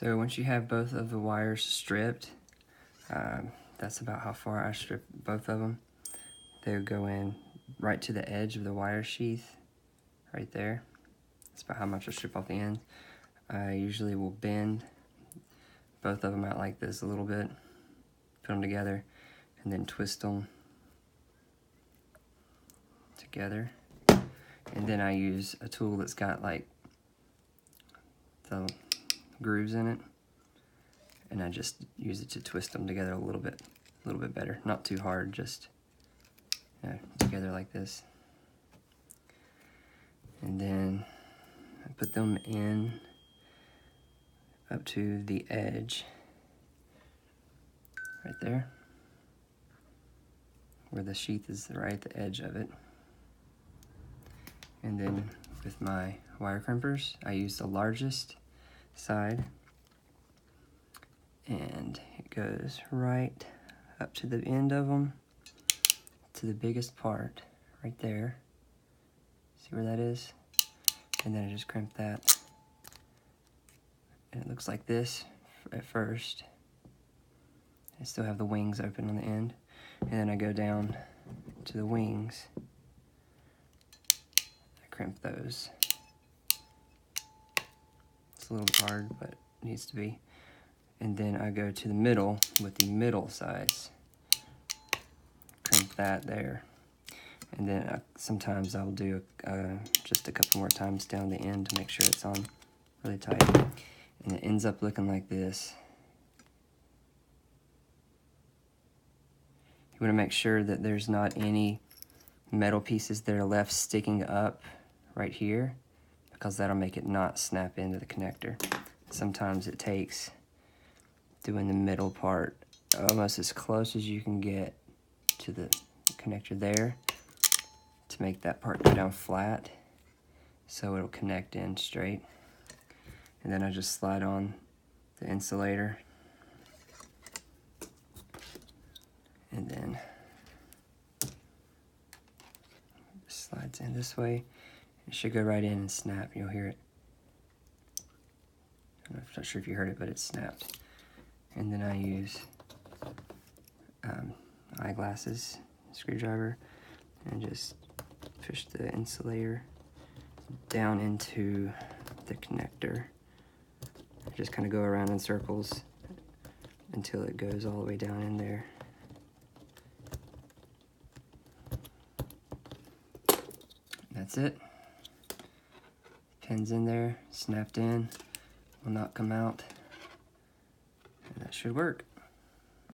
So once you have both of the wires stripped, that's about how far I strip both of them. They'll go in right to the edge of the wire sheath, right there. That's about how much I strip off the ends. I usually will bend both of them out like this a little bit, put them together, and then twist them together. And then I use a tool that's got like the grooves in it, and I just use it to twist them together a little bit better. Not too hard, just together like this. And then I put them in up to the edge, right there, where the sheath is right at the edge of it. And then with my wire crimpers, I use the largest side, and it goes right up to the end of them, to the biggest part, right there. See where that is? And then I just crimp that. And it looks like this at first. I still have the wings open on the end. And then I go down to the wings. I crimp those. It's a little hard, but it needs to be. And then I go to the middle with the middle size. Crimp that there. And then sometimes I'll do just a couple more times down the end to make sure it's on really tight. And it ends up looking like this. You want to make sure that there's not any metal pieces that are left sticking up right here, because that'll make it not snap into the connector. Sometimes it takes doing the middle part almost as close as you can get to the connector there to make that part go down flat so it'll connect in straight. And then I just slide on the insulator, and then it slides in this way. It should go right in and snap. You'll hear it. I'm not sure if you heard it, but it snapped. And then I use eyeglasses, screwdriver, and just push the insulator down into the connector. Just kind of go around in circles until it goes all the way down in there. That's it. Pin's in there, snapped in, will not come out, and that should work.